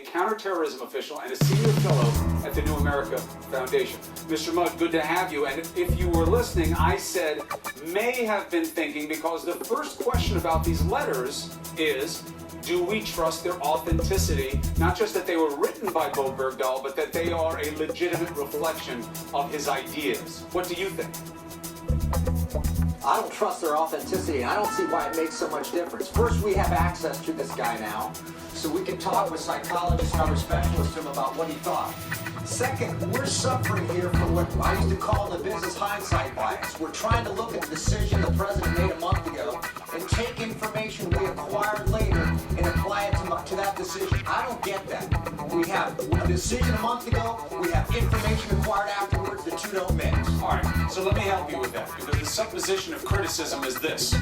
counterterrorism official and a senior fellow at the New America Foundation. Mr. Mudd, good to have you. And if you were listening, I said may have been thinking, because the first question about these letters is, do we trust their authenticity? Not just that they were written by Bo Bergdahl, but that they are a legitimate reflection of his ideas. What do you think? I don't trust their authenticity, and I don't see why it makes so much difference. First, we have access to this guy now, so we can talk with psychologists and other specialists to him about what he thought. Second, we're suffering here from what I used to call the business hindsight bias. We're trying to look at the decision the president made a month ago and take information we acquired later and apply it to that decision. I don't get that. We have a decision a month ago, we have information acquired afterwards, the two don't mix. All right, so let me help you with that, because the supposition of criticism is this.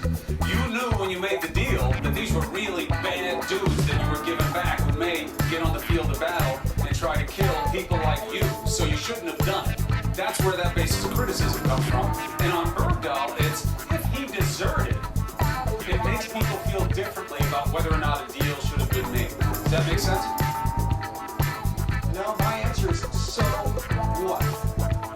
You knew when you made the deal that these were really bad dudes that you were giving back who may get on the field of battle and try to kill people like you, so you shouldn't have done it. That's where that basis of criticism comes from. And on Bergdahl, it's if he deserted, it makes people feel differently about whether or not a deal should have been made. Does that make sense? No, my answer is so what?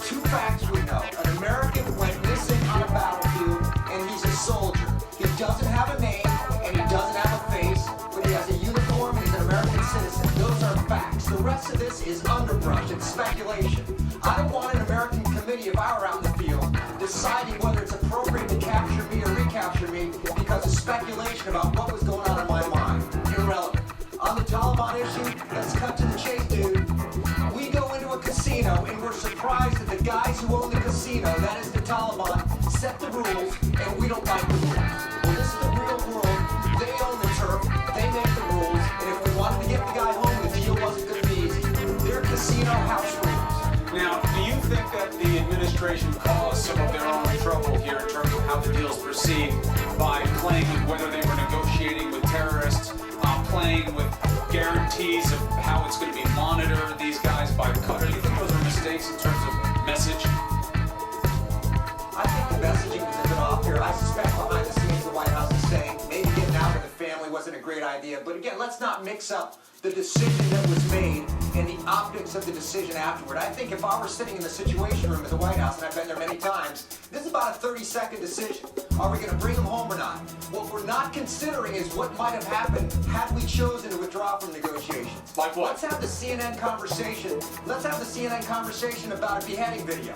Two facts we know. An American went missing on a battlefield, and he's a soldier. He doesn't have a name, and he doesn't have a face, but he has a uniform, and he's an American citizen. Those are facts. The rest of this is underbrush. It's speculation. I don't want an American committee, if I were out in the field, deciding whether it's appropriate to capture me or recapture me because of speculation about what was going on in my mind. Irrelevant. On the Taliban issue, let's cut to the chase, dude. We go into a casino and we're surprised that the guys who own the casino, that is the Taliban, set the rules and we don't like the rules. Well, this is the real world. They own the turf, they make the rules, and if we wanted to get the guy home, the deal wasn't going to be easy. They're casino house rules. Now, do you think that the administration caused some of their own trouble here in terms of how the deals proceed by playing with whether they were negotiating with terrorists, playing with guarantees of how it's going to be monitored, these guys by Qatar? Do you think those are mistakes in terms of message? I think the messaging was a bit off here. I suspect behind the scenes the White House is saying maybe getting out of the family wasn't a great idea. But again, let's not mix up the decision that was made and the optics of the decision afterward. I think if I were sitting in the Situation Room at the White House, and I've been there many times, this is about a 30-second decision. Are we going to bring them home or not? What we're not considering is what might have happened had we chosen to withdraw from negotiations. Like what? Let's have the CNN conversation. Let's have the CNN conversation about a beheading video.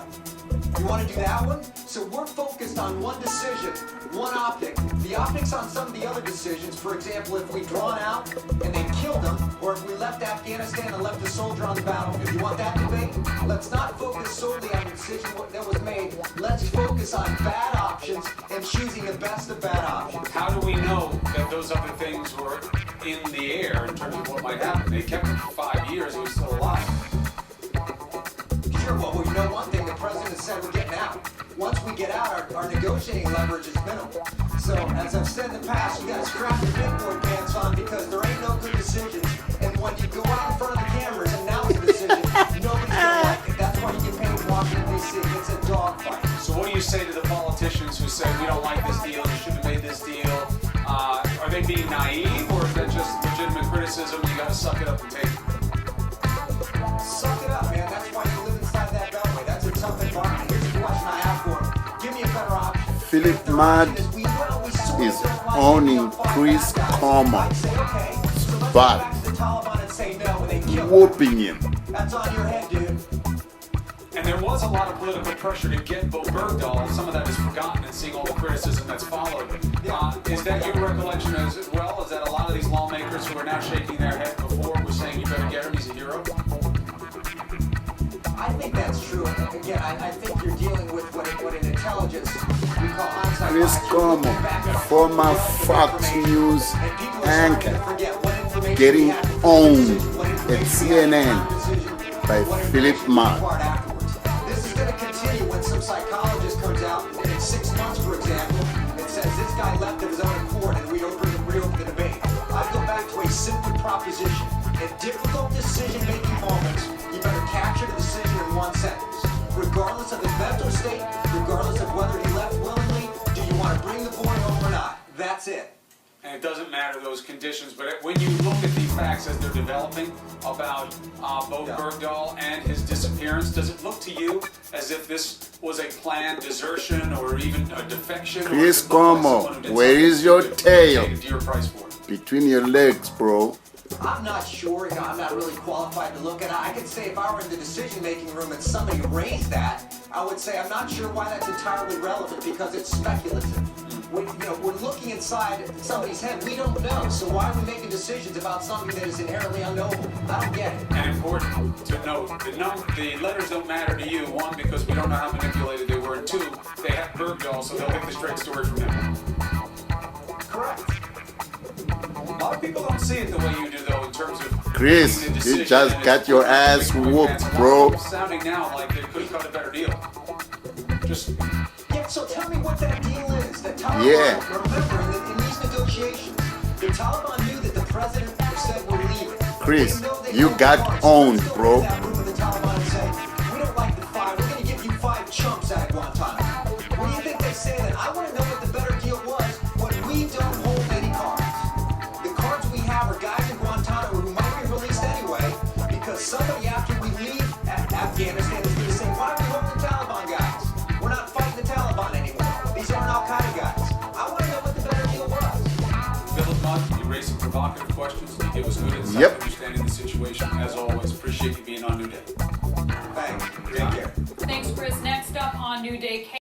You want to do that one? So we're focused on one decision, one optic. The optics on some of the other decisions, for example, if we drawn out and they killed them, or if we left Afghanistan and left a soldier on the battlefield. You want that debate? Let's not focus solely on the decision that was made. Let's focus on bad options and choosing the best of bad options. How do we know that those other things were in the air in terms of what might happen? They kept him for 5 years, he was still alive. Sure, well, you know one thing, the president said we're getting out. Once we get out, our negotiating leverage is minimal. So, as I've said in the past, you gotta strap your big boy pants on because there ain't no good decisions. And when you go out in front of the cameras and announce a decision, nobody's gonna like it. That's why you get paid in Washington, D.C. It's a dogfight. So what do you say to the politicians who say, we don't like this deal, you shouldn't have made this deal? Are they being naive, or is that just legitimate criticism, you gotta suck it up and take it? Suck it up, man. That's why you live inside that beltway. That's a tough environment. Here's the question I have for him. Give me a better option. Philip Mudd is owning Chris Cuomo, but whooping him. That's on your head, dude. And there was a lot of political pressure to get Bo Bergdahl. Some of that is forgotten and seeing all the criticism that's followed. Is that your recollection as well? Is that a lot of these lawmakers who are now shaking their head before were saying you better get him, he's a hero? I think that's true. Again, I think you're dealing with what in intelligence we call hindsight. Chris Cuomo, former Fox News anchor, getting owned at CNN by Philip Mudd. This is going to continue when some psychologist comes out and in 6 months, for example, and says this guy left of his own accord and we reopen the debate. I go back to a simple proposition. In difficult decision-making moments, you better capture the decision in one sentence. Regardless of his mental state, regardless of whether he left willingly, do you want to bring the boy home or not? That's it. and it doesn't matter those conditions. But when you look at the facts as they're developing about Bo Bergdahl and his disappearance, does it look to you as if this was a planned desertion or even a defection? Chris or Cuomo, where is your tail? A dear price for it? Between your legs, bro. I'm not sure. You know, I'm not really qualified to look at it. I could say if I were in the decision-making room and somebody raised that, I would say I'm not sure why that's entirely relevant because it's speculative. We're looking inside somebody's head. We don't know. So why are we making decisions about something that is inherently unknowable? I don't get it. And important to note, the letters don't matter to you. One, because we don't know how manipulated they were. And two, they have Bergdahl, so they'll get the straight story from him. Correct. A lot of people don't see it the way you do, though, in terms of Chris, making a you decision just and got it's your quick, ass quick, whooped, advance. A lot of bro. people sounding now like they could have cut a better deal. Just Yeah, so tell me what that deal is. The Taliban, Yeah. remember, in these negotiations, the Taliban knew that the president said we're leaving. Chris, They know they you have got cards. owned, Let's go bro. in that room with the Taliban and say, we don't like the five. We're going to give you 5 chumps out of Guantanamo. What do you think they say then? I want to know what the better deal was when we don't hold any cards. The cards we have are guys in Guantanamo who might be released anyway because somebody after we leave Afghanistan is going to say, why are we holding the Taliban guys? We're not fighting the Taliban anymore. These aren't Al-Qaeda guys. I want to know what the better deal was. Philip Mudd, you raised some provocative questions. You give us good insight Yep. understanding the situation. As always, appreciate you being on New Day. Thanks. Take care. Thanks, Chris. Next up on New Day.